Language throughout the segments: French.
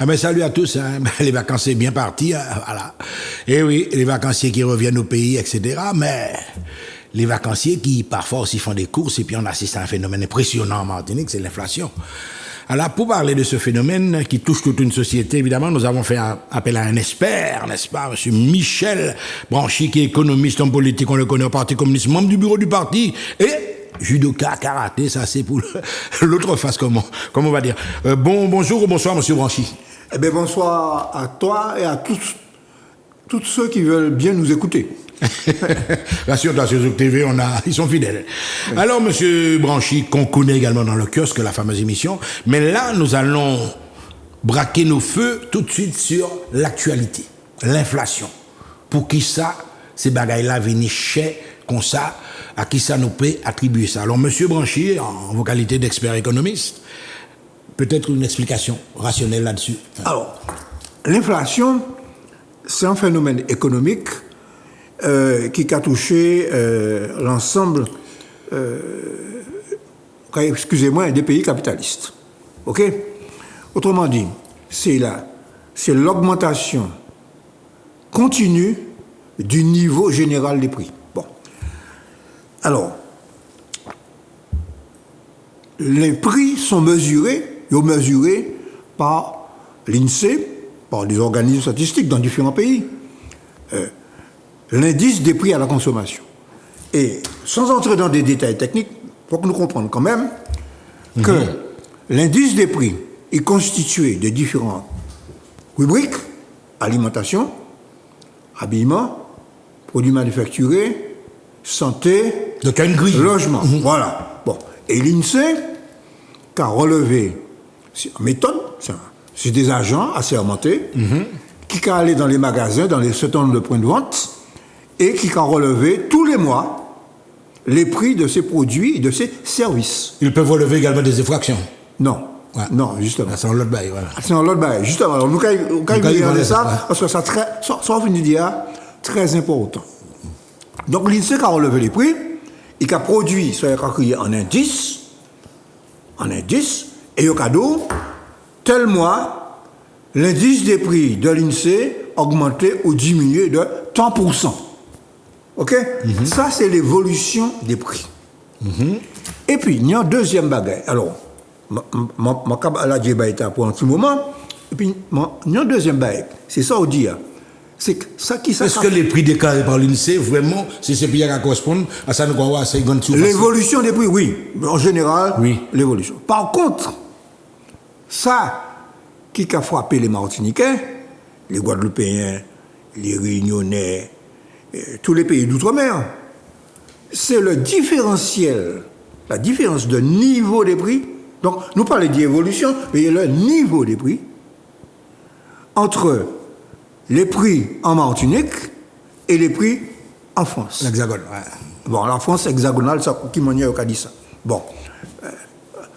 Ah ben salut à tous, hein. Les vacanciers bien partis, hein, voilà. Et oui, les vacanciers qui reviennent au pays, etc. Mais les vacanciers qui parfois aussi font des courses et puis on assiste à un phénomène impressionnant en Martinique, c'est l'inflation. Alors pour parler de ce phénomène qui touche toute une société, évidemment, nous avons fait appel à un expert, n'est-ce pas, monsieur Michel Branchy, qui est économiste, homme politique, on le connaît au Parti communiste, membre du bureau du parti et judoka, karaté, ça c'est pour l'autre face, comment on va dire. Bonjour ou bonsoir, monsieur Branchy. Eh bien, bonsoir à toi et à tous ceux qui veulent bien nous écouter. Bien sûr, dans Zouk TV, ils sont fidèles. Oui. Alors, monsieur Branchy, qu'on connaît également dans le kiosque, la fameuse émission, mais là, nous allons braquer nos feux tout de suite sur l'actualité, l'inflation. Pour qui ça, ces bagailles-là viennent cher comme ça, à qui ça nous peut attribuer ça. Alors, monsieur Branchy, en vos qualités d'expert économiste, peut-être une explication rationnelle là-dessus. Alors, l'inflation, c'est un phénomène économique qui a touché l'ensemble, excusez-moi, des pays capitalistes. OK? Autrement dit, c'est l'augmentation continue du niveau général des prix. Bon. Alors, les prix sont mesurés par l'INSEE, par des organismes statistiques dans différents pays. L'indice des prix à la consommation. Et sans entrer dans des détails techniques, il faut que nous comprenions quand même que l'indice des prix est constitué de différentes rubriques: alimentation, habillement, produits manufacturés, santé, logement. Voilà. Bon. Et l'INSEE, qui a relevé, en méthode, c'est des agents assermentés, qui sont allés dans les magasins, dans les certain nombre de points de vente, et qui ont relevé tous les mois les prix de ces produits et de ces services. Ils peuvent relever également des effractions? Non. Ouais. Non, justement. C'est en l'autre bail, voilà. C'est en l'autre bail, justement. Alors, nous, quand il regarde ça, parce que ça va venir dire très important. Donc, l'INSEE a relevé les prix, il a produit, ça a créé en indice, et il a dit, tel mois, l'indice des prix de l'INSEE augmenté ou diminué de tant %. OK? Ça, c'est l'évolution des prix. Et puis, il y a un deuxième bagage. Alors, la débat pour un petit moment. Et puis, il y a un deuxième bagage. C'est ça, on dit. C'est que ça qui Est-ce que les prix déclarés par l'INSEE, vraiment, c'est ces prix qui correspondent à ça, nous croyons à 50 sous? L'évolution des prix, oui. En général, oui. L'évolution. Par contre, ça qui a frappé les Martiniquais, les Guadeloupéens, les Réunionnais, tous les pays d'outre-mer, c'est le différentiel, la différence de niveau des prix. Donc, nous parlons d'évolution, mais il y a le niveau des prix entre les prix en Martinique et les prix en France. L'Hexagone, ouais. Bon, la France hexagonale, ça, qui m'a dit ça. Bon.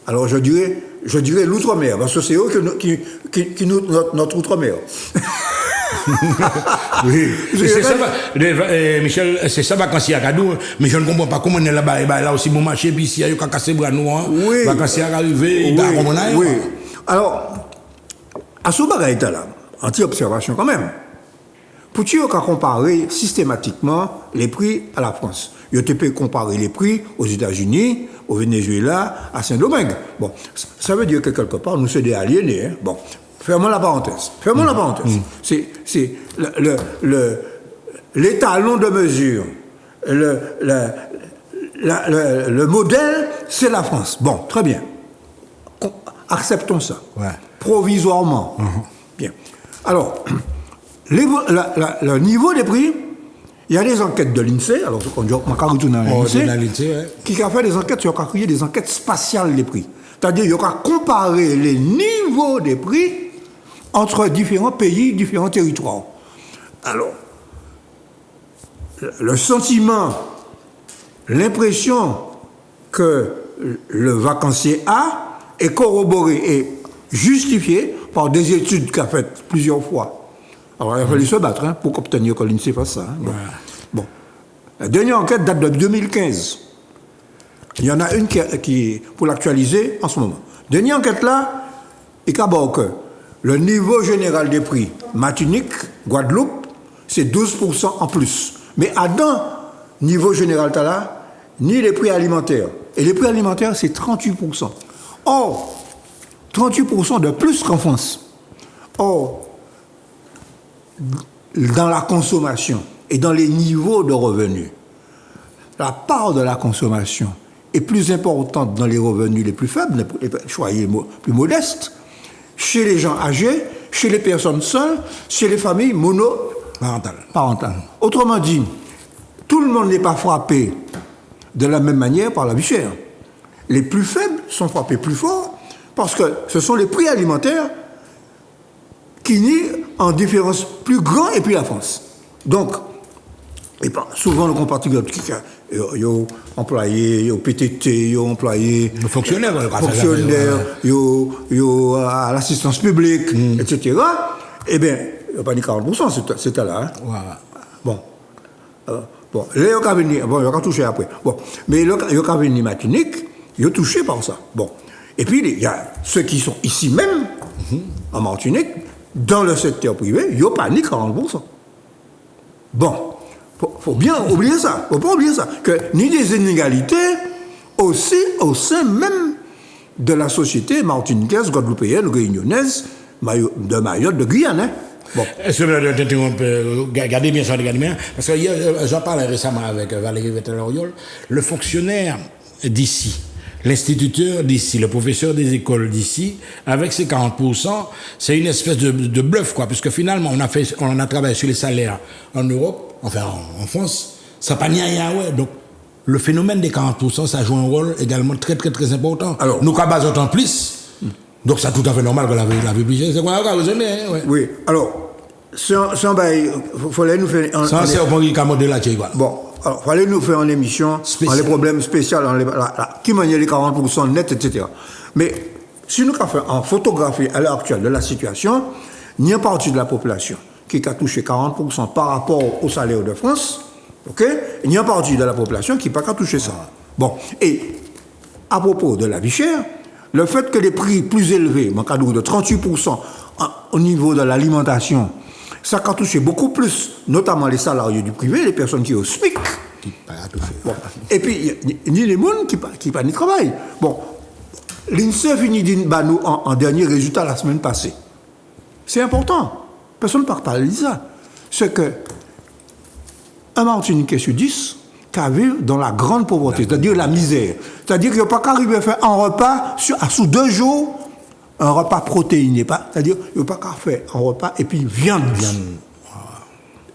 Alors, je dirais l'outre-mer, parce que c'est eux qui nous, notre outre-mer. Oui, c'est ça, Michel, c'est ça, vacancier à Kadou, mais je ne comprends pas comment on est là-bas, là aussi, bon marché, puis s'il y a eu qu'à casser bras noirs, oui, vacancier à arriver, il va comment on oui. Alors, à ce bagage-là, anti-observation quand même, pour tu comparer systématiquement les prix à la France. Il peut comparer les prix aux États-Unis, au Venezuela, à Saint-Domingue. Bon, ça veut dire que quelque part, nous sommes des aliénés. Hein. Bon. Fermons la parenthèse. C'est l'étalon de mesure. Le modèle, c'est la France. Bon, très bien. Acceptons ça. Ouais. Provisoirement. Bien. Alors, le niveau des prix, il y a des enquêtes de l'INSEE, alors on dit l'INSEE, qui a fait des enquêtes, il a créé des enquêtes spatiales des prix. C'est-à-dire, il a comparé les niveaux des prix entre différents pays, différents territoires. Alors, le sentiment, l'impression que le vacancier a est corroboré et justifié par des études qu'a faites plusieurs fois. Alors, il a fallu se battre pour obtenir que l'INSEE fasse ça. Bon. La dernière enquête date de 2015. Il y en a une qui pour l'actualiser en ce moment. Dernière enquête là, il y a que le niveau général des prix, Martinique, Guadeloupe, c'est 12% en plus. Mais à dans niveau général, t'as là, ni les prix alimentaires. Et les prix alimentaires, c'est 38%. Or, 38% de plus qu'en France. Or, dans la consommation et dans les niveaux de revenus, la part de la consommation est plus importante dans les revenus les plus faibles, les plus modestes, chez les gens âgés, chez les personnes seules, chez les familles monoparentales. Autrement dit, tout le monde n'est pas frappé de la même manière par la vie chère. Les plus faibles sont frappés plus fort parce que ce sont les prix alimentaires qui nient en différence plus grande et puis la France. Donc, et souvent le compatriote qui est employé, il PTT, il employé, le fonctionnaire, à l'assistance publique, etc. Eh bien, il n'y a pas dit 40%, c'était là. Hein? Ouais. Bon, là, il y a venir, bon, il y a touché après. Bon, mais il y a venir Martinique, il y a touché par ça. Bon, et puis il y a ceux qui sont ici même, en Martinique, dans le secteur privé, il n'y a pas ni 40%. Bon, faut bien oublier ça. Faut pas oublier ça. Que ni des inégalités aussi au sein même de la société martiniquaise, guadeloupéenne, réunionnaise, de Mayotte, de Guyane. Hein. Bon. Est-ce que je t'interromps, gardez bien ça, regardez bien, parce que j'en parlais récemment avec Valérie Vettel-Oriol, le fonctionnaire d'ici, l'instituteur d'ici, le professeur des écoles d'ici, avec ses 40%, c'est une espèce de bluff, quoi, puisque finalement, on a travaillé sur les salaires en Europe, enfin en France, ça n'a pas ni rien, ouais. Donc, le phénomène des 40%, ça joue un rôle également très, très, très important. Alors, nous, qu'à base autant plus, donc c'est tout à fait normal que la vie plus chère. C'est quoi, vous aimez, hein, ouais. Oui, alors, il fallait nous faire... Ça, c'est au point qu'il y a modèle là, quoi. Bon. Alors, il fallait nous faire une émission, les problèmes spéciaux, qui maniait les 40% net, etc. Mais si nous avons fait en photographie à l'heure actuelle de la situation, il y a une partie de la population qui a touché 40% par rapport au salaire de France, ok? Il y a une partie de la population qui n'a pas touché ça. Bon, et à propos de la vie chère, le fait que les prix plus élevés, en cas de 38% au niveau de l'alimentation, ça a touché beaucoup plus, notamment les salariés du privé, les personnes qui sont au SMIC. Bon. Et puis, il y a des gens qui n'ont pas de travail. Bon, l'INSEE finit nous en dernier résultat la semaine passée. C'est important. Personne ne parle pas de ça. C'est que un Martiniquais sur 10 qui vit dans la grande pauvreté, c'est-à-dire la misère. C'est-à-dire qu'il n'y a pas qu'à arriver à faire un repas sous 2 jours, un repas protéiné, c'est-à-dire qu'il n'y a pas qu'à faire un repas et puis viande.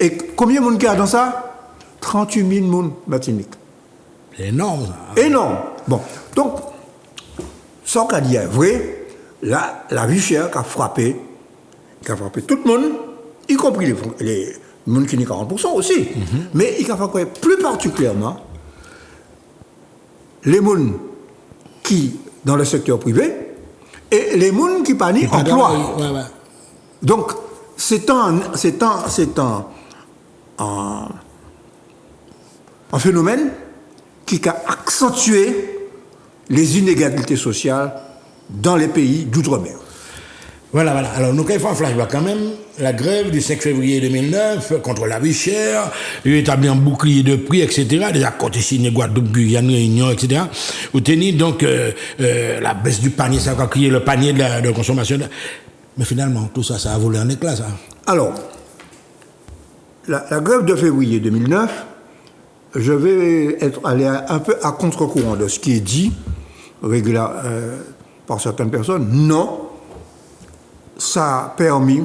Et combien de monde qui a dans ça? 38 000 monde Martinique. C'est énorme, ça. Énorme. Bon, donc, ça qu'a dit est vrai, la vie chère qui a frappé tout le monde, y compris les gens qui n'ont 40% aussi. Mais il a frappé plus particulièrement les gens qui, dans le secteur privé, et les gens qui n'ont pas d'emploi. Ouais. Donc, c'est un phénomène qui a accentué les inégalités sociales dans les pays d'outre-mer. Voilà. Alors, nous, quand il faut un flashback quand même, la grève du 5 février 2009 contre la vie chère, établi un bouclier de prix, etc., des accords signés Guadeloupe, Guyane, Réunion, etc., où tenir donc la baisse du panier, ça a créé le panier de consommation. Mais finalement, tout ça, ça a volé en éclats, ça. Alors, la grève de février 2009, je vais aller un peu à contre-courant de ce qui est dit par certaines personnes. Non, ça a permis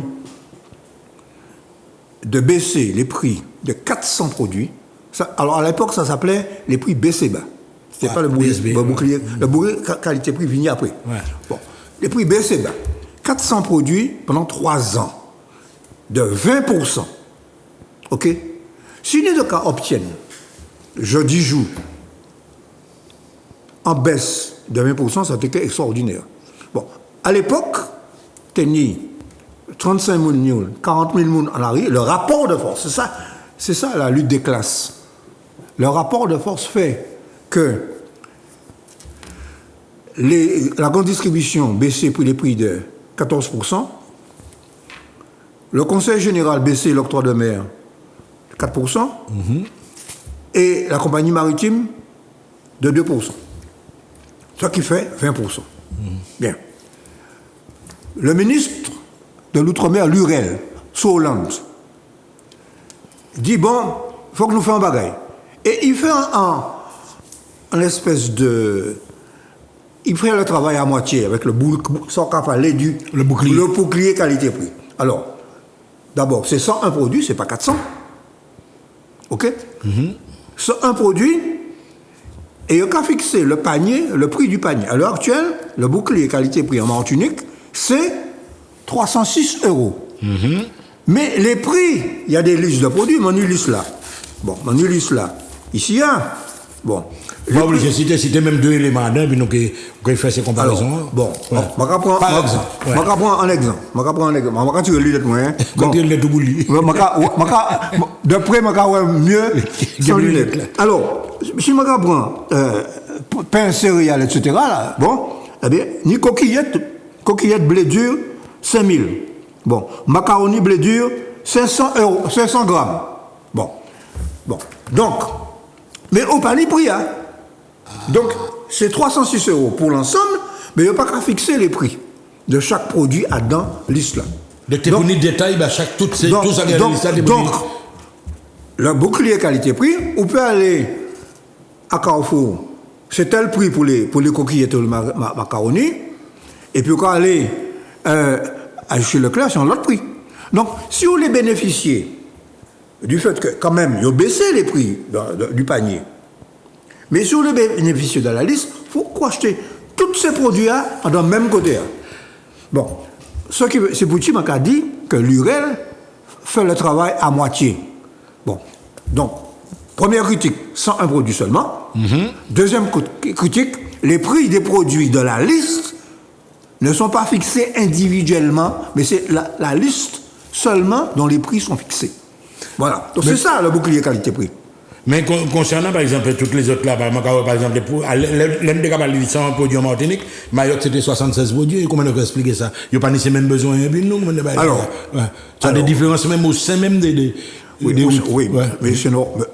de baisser les prix de 400 produits. Alors à l'époque, ça s'appelait les prix BCBA. C'était pas le bouclier. Le bouclier qualité-prix venu après. Ouais. Bon, les prix BCBA. 400 produits pendant 3 ans. De 20%. OK? Si les deux cas obtiennent, jeudi jour, en baisse de 20%, ça était extraordinaire. Bon, à l'époque, tenir 35 000, 40 000 en arrière, le rapport de force, c'est ça la lutte des classes. Le rapport de force fait que la grande distribution baissait les prix de 14%, le Conseil général baissé l'octroi de mer 4%, et la compagnie maritime de 2%. Ce qui fait 20%. Bien. Le ministre de l'Outre-mer, Lurel, Soland, dit bon, il faut que nous fassions un bagaille. Et il fait un espèce de... Il fait le travail à moitié avec le bouclier qualité-prix. Alors, d'abord, c'est 101 produits, c'est pas 400. OK? C'est un produit, et il a fixé le panier, le prix du panier. À l'heure actuelle, le bouclier qualité-prix en Martinique, c'est 306 €. Mais les prix, il y a des listes de produits, mon liste là. Bon, mon liste là. Ici, il y a. Bon. Pas obligé de citer même 2 éléments, puis nous pouvons faire ces comparaisons. Alors, bon, je vais prendre un exemple. Je vais prendre un exemple. Quand tu lis le moins, quand tu lis le tout bouli. D'après, je vais mieux sans lunettes. Alors, si je prends pain, céréales, etc., là, bon, eh bien, ni coquillette blé dur, 5 000. Bon, macaroni blé dur, 500 grammes. Bon. Donc, mais au panier prix, hein. Donc, c'est 306 € pour l'ensemble, mais il n'y a pas qu'à fixer les prix de chaque produit dans liste là. Donc, tu as des détails, tout ça donc, le bouclier qualité-prix, on peut aller à Carrefour, c'est tel prix pour les coquillettes et le macaroni, et puis on peut aller chez Leclerc, c'est un autre prix. Donc, si vous voulez bénéficier du fait que, quand même, ils ont baissé les prix du panier, mais si vous voulez bénéficier de la liste, il faut acheter tous ces produits-là dans le même côté. Bon, c'est Pouty qui a dit que l'URL fait le travail à moitié. Bon, donc, première critique, 101 produits seulement. Deuxième critique, les prix des produits de la liste ne sont pas fixés individuellement, mais c'est la liste seulement dont les prix sont fixés. Voilà, donc c'est ça le bouclier qualité-prix. Mais concernant par exemple toutes les autres là, par exemple, l'un des cas de 100 produits en Martinique, Mayotte c'était 76 produits, comment on peut expliquer ça? Il n'y a pas nécessairement besoin de nous. Alors, tu as des différences même au sein même des oui, mais c'est normal.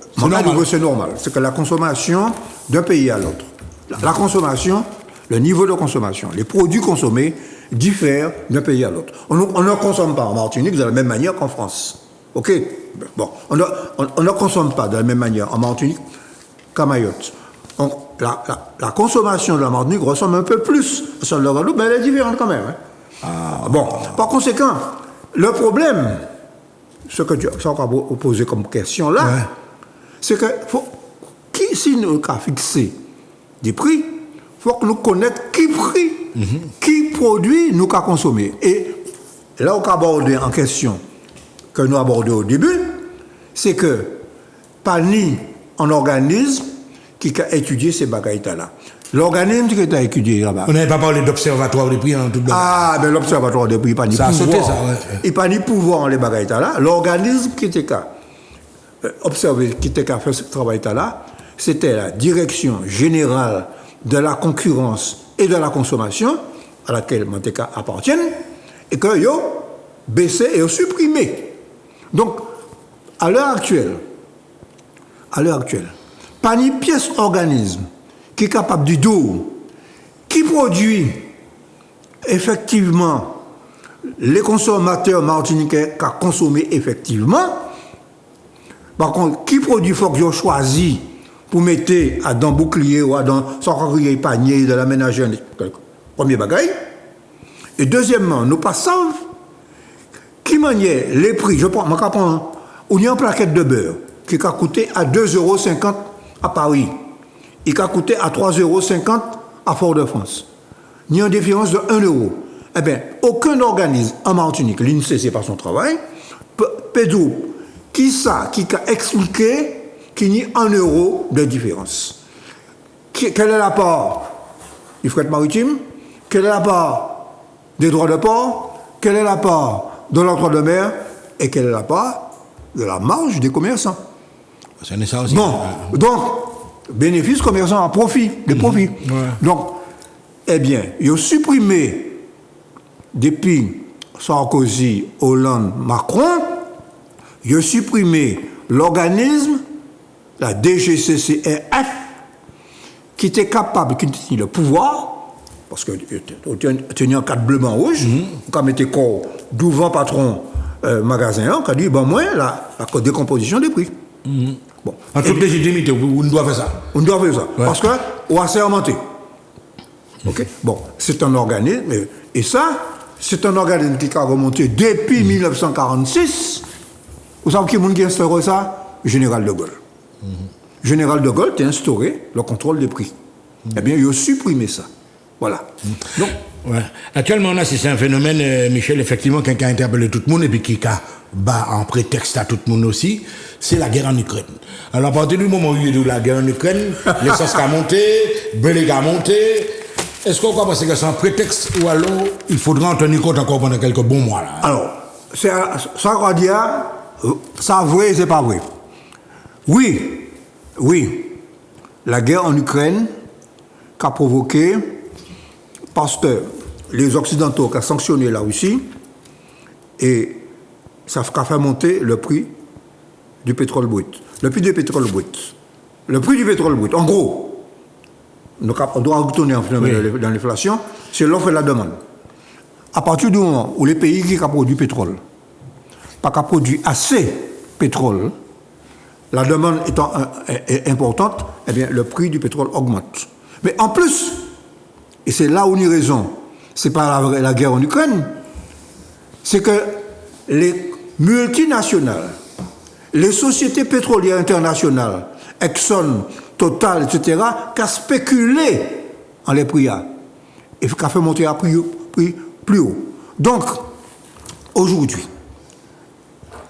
C'est normal. C'est que la consommation d'un pays à l'autre, la consommation, le niveau de consommation, les produits consommés diffèrent d'un pays à l'autre. On ne consomme pas en Martinique de la même manière qu'en France. OK? Bon, on ne consomme pas de la même manière en Martinique qu'à Mayotte. Donc, la consommation de la Martinique ressemble un peu plus à celle de la Guadeloupe, mais elle est différente quand même. Bon, par conséquent, le problème, ce que tu as posé comme question là, c'est que si nous avons fixé des prix, il faut que nous connaissions qui prix, qui produit nous avons consommé. Et là, on a abordé en question que nous abordons au début, c'est que pas ni un organisme qui a étudié ces bagailles-là. L'organisme qui a étudié là-bas. On n'avait pas parlé d'observatoire des prix en tout cas. Ben l'observatoire des prix, pas ni pouvoir. Ça a sauté, ça, Il pas ni pouvoir en les bagailles-là. L'organisme qui était qu'à observer, qui était qu'à faire ce travail-là, c'était la Direction générale de la concurrence et de la consommation, à laquelle Manteca appartient, et que yo baissé et supprimé. Donc, à l'heure actuelle, pas ni pièce organisme qui est capable du dos, qui produit effectivement les consommateurs martiniquais qui ont consommé effectivement. Par contre, qui produit, il faut que je choisis pour mettre dans bouclier ou dans son panier de l'aménager, premier bagaille. Et deuxièmement, nous passons qui maniait les prix. Je prends, on y a une plaquette de beurre qui a coûté à 2,50 € à Paris. Il a coûté à 3,50 € à Fort-de-France. Il y a une différence de 1 €. Eh bien, aucun organisme en Martinique, l'INSEE, c'est pas son travail, Pedro, qui a expliqué qu'il y a 1 € de différence. Quelle est la part du fret maritime? Quelle est la part des droits de port? Quelle est la part de l'octroi de mer? Et quelle est la part de la marge des commerçants? C'est ça aussi. Bon, donc, bénéfice commerçant à profit, des profits. Donc, eh bien, ils ont supprimé depuis Sarkozy, Hollande, Macron, il a supprimé l'organisme, la DGCCRF, qui était capable, qui tenait le pouvoir, parce que tenir un cadre bleu, blanc, rouge, quand mettait corps devant patron magasin, qui a dit, bon, moi, la décomposition des prix. Bon. En toute légitimité, on doit faire ça. On doit faire ça. Ouais. Parce qu'on a sermenté. OK? Bon, c'est un organisme, et ça, c'est un organisme qui a remonté depuis 1946. Vous savez qui a instauré ça? Général de Gaulle. Général de Gaulle a instauré le contrôle des prix. Eh bien, il a supprimé ça. Voilà. Donc, ouais. Actuellement, on assiste à un phénomène, Michel, effectivement, qui a interpellé tout le monde et puis qui a bat en prétexte à tout le monde aussi, c'est la guerre en Ukraine. Alors, à partir du moment où il y a eu la guerre en Ukraine, l'essence a monté, Belé a monté. Est-ce qu'on croit penser que c'est un prétexte ou alors il faudra en tenir compte encore pendant quelques bons mois là? Alors, ça qu'on dit, ça vrai, c'est pas vrai. Oui, la guerre en Ukraine qu'a provoqué parce que les Occidentaux ont sanctionné la Russie et ça a fait monter le prix du pétrole brut. Le prix du pétrole brut, en gros, on doit retourner en phénomène dans l'inflation, c'est l'offre et la demande. À partir du moment où les pays qui produisent du pétrole, pas qu'à produire assez pétrole, la demande étant importante, eh bien, le prix du pétrole augmente. Mais en plus, et c'est là où on a raison, c'est pas la guerre en Ukraine, c'est que les multinationales, les sociétés pétrolières internationales, Exxon, Total, etc., qui ont spéculé en les prix et qui ont fait monter à prix plus haut. Donc, aujourd'hui,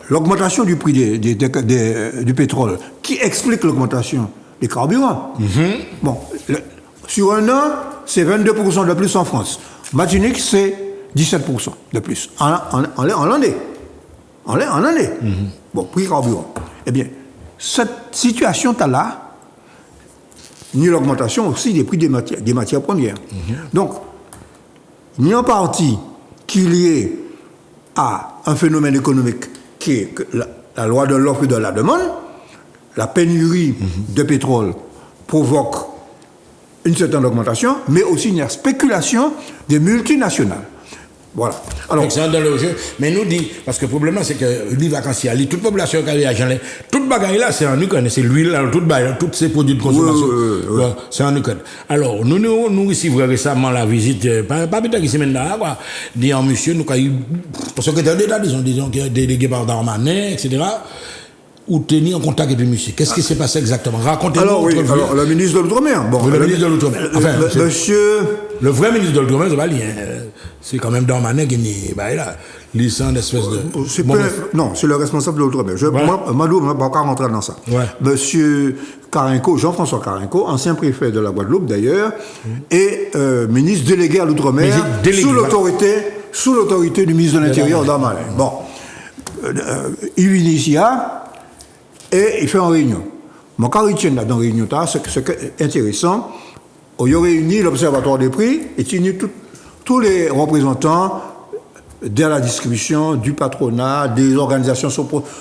l'augmentation du prix du pétrole, qui explique l'augmentation des carburants. Bon, sur un an, c'est 22% de plus en France. Martinique, c'est 17% de plus en l'année. Bon, prix carburant. Eh bien, cette situation-là, ni l'augmentation aussi des prix des matières premières. Donc, ni en partie qui est lié à un phénomène économique qui est la loi de l'offre et de la demande, la pénurie de pétrole provoque une certaine augmentation, mais aussi une spéculation des multinationales. Voilà. Alors, excellent dans le jeu. Mais nous dit, parce que le problème c'est que les vacanciers, toute population qui a toute bagaille là, c'est en Ukraine, c'est l'huile, tous ces produits de consommation, c'est en Ukraine. Alors, nous recevons récemment la visite, pas peut-être qui semaine là, quoi, disant monsieur, nous avons eu, le secrétaire d'État, disons, qui est délégué par Darmanin, etc., ou tenir en contact avec monsieur. Qu'est-ce qui s'est passé exactement? Racontez-nous. Alors, le ministre de l'Outre-mer. Bon, le ministre de l'Outre-mer. Enfin, monsieur. Le vrai ministre de l'Outre-mer, c'est pas lui. C'est quand même Darmanin qui est là. Licence d'espèce de. Non, c'est le responsable de l'Outre-mer. Moi, je ne vais pas rentrer dans ça. Ouais. Monsieur Carinco, Jean-François Carinco, ancien préfet de la Guadeloupe d'ailleurs, et ministre délégué à l'Outre-mer, sous l'autorité du ministre de l'Intérieur, Darmanin. Bon. Il vient ici, et il fait une réunion. Mon cas, il tient là dans la réunion, c'est intéressant. Il a réuni l'Observatoire des prix et tenu tous les représentants de la distribution, du patronat, des organisations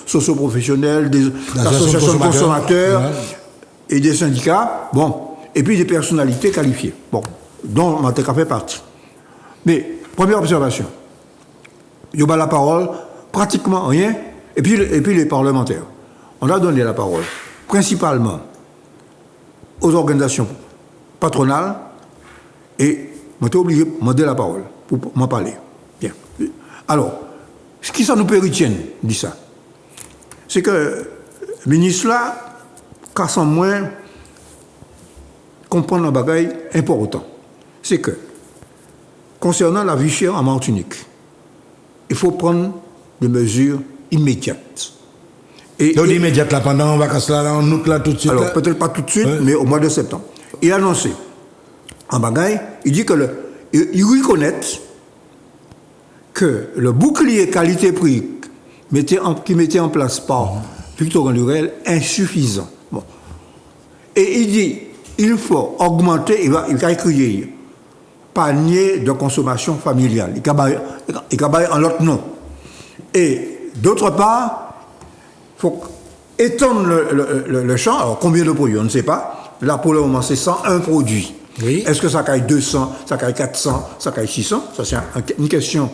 socio-professionnelles, des associations de consommateurs et des syndicats, bon, et puis des personnalités qualifiées, bon, dont Manteca fait partie. Mais, première observation, il y a la parole, pratiquement rien, et puis les parlementaires. On a donné la parole, principalement aux organisations patronales, et on était obligé de demander la parole pour m'en parler. Bien. Alors, ce qui ça nous péritienne, dit ça, c'est que le ministre là, casse en moins, comprendre un bagage important. C'est que, concernant la vie chère en Martinique, il faut prendre des mesures immédiates. Donc immédiate là, pendant les vacances là, en août là, tout de suite. Alors peut-être pas tout de suite, mais au mois de septembre. Il a annoncé en bagaille, il dit que il reconnaît que le bouclier qualité-prix qui mettait en place par Victor Lurel est insuffisant. Bon. Et il dit il faut augmenter, il va écrire panier de consommation familiale. Il cabaye en l'autre nom. Et d'autre part, il faut étendre le champ. Alors, combien de produits? On ne sait pas. Là, pour le moment, c'est 101 produits. Oui. Est-ce que ça caille 200, ça caille 400, ça caille 600? Ça, c'est une question.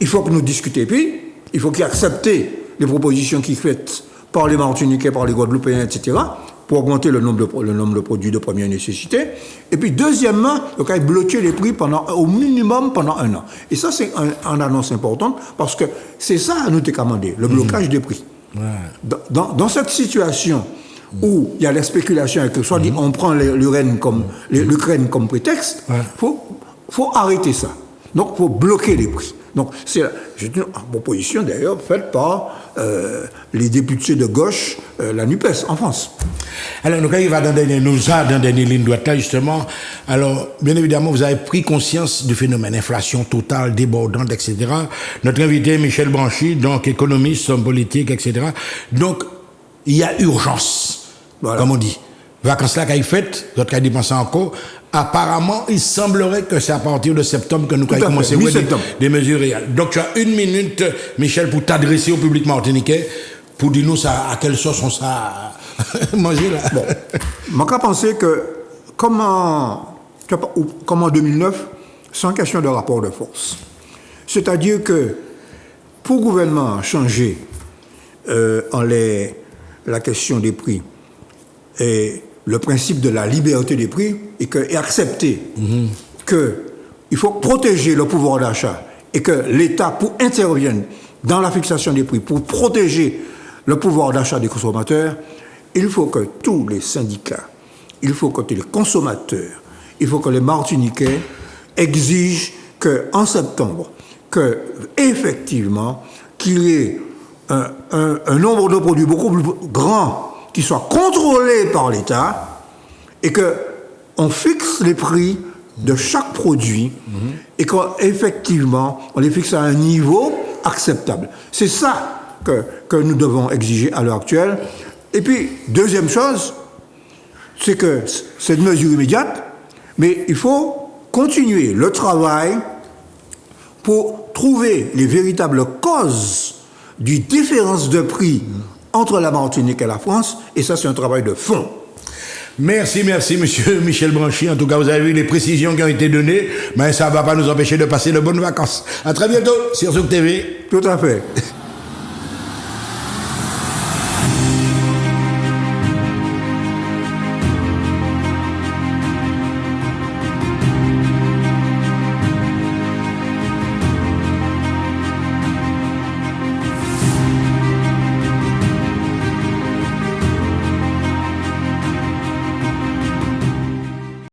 Il faut que nous discutions. Puis, il faut qu'ils acceptent les propositions qui sont faites par les Martiniquais, par les Guadeloupéens, etc., pour augmenter le nombre de produits de première nécessité. Et puis, deuxièmement, il faut bloquer les prix au minimum pendant 1 an. Et ça, c'est une annonce importante, parce que c'est ça à nous demander, le blocage des prix. Ouais. Dans cette situation où il y a la spéculation et que soit dit on prend l'Ukraine comme prétexte, faut arrêter ça. Donc, il faut bloquer les prix. Donc, c'est une proposition d'ailleurs faite par les députés de gauche, la NUPES, en France. Alors, nous arrivons dans des lignes droites là, justement. Alors, bien évidemment, vous avez pris conscience du phénomène inflation totale, débordante, etc. Notre invité, Michel Branchi, donc économiste, homme politique, etc. Donc, il y a urgence, comme on dit. Vacances là qu'elle fait, d'autres qui dépensé encore. Apparemment, il semblerait que c'est à partir de septembre que nous allons commencer des mesures réelles. Donc, tu as 1 minute, Michel, pour t'adresser au public martiniquais, pour dire nous ça, à quelle sauce on ça manger là. Bon, moi, je pense que, comme en 2009, c'est une question de rapport de force. C'est-à-dire que, pour le gouvernement changer la question des prix et le principe de la liberté des prix et accepter qu'il faut protéger le pouvoir d'achat et que l'État pour intervienne dans la fixation des prix pour protéger le pouvoir d'achat des consommateurs, il faut que tous les syndicats, il faut que les consommateurs, il faut que les Martiniquais exigent qu'en septembre, effectivement, qu'il y ait un nombre de produits beaucoup plus grand qui soit contrôlé par l'État et qu'on fixe les prix de chaque produit et qu'effectivement, on les fixe à un niveau acceptable. C'est ça que nous devons exiger à l'heure actuelle. Et puis, deuxième chose, c'est que c'est une mesure immédiate, mais il faut continuer le travail pour trouver les véritables causes du différence de prix entre la Martinique et la France, et ça, c'est un travail de fond. Merci, monsieur Michel Branchi. En tout cas, vous avez vu les précisions qui ont été données, mais ça ne va pas nous empêcher de passer de bonnes vacances. À très bientôt sur Zouk TV. Tout à fait.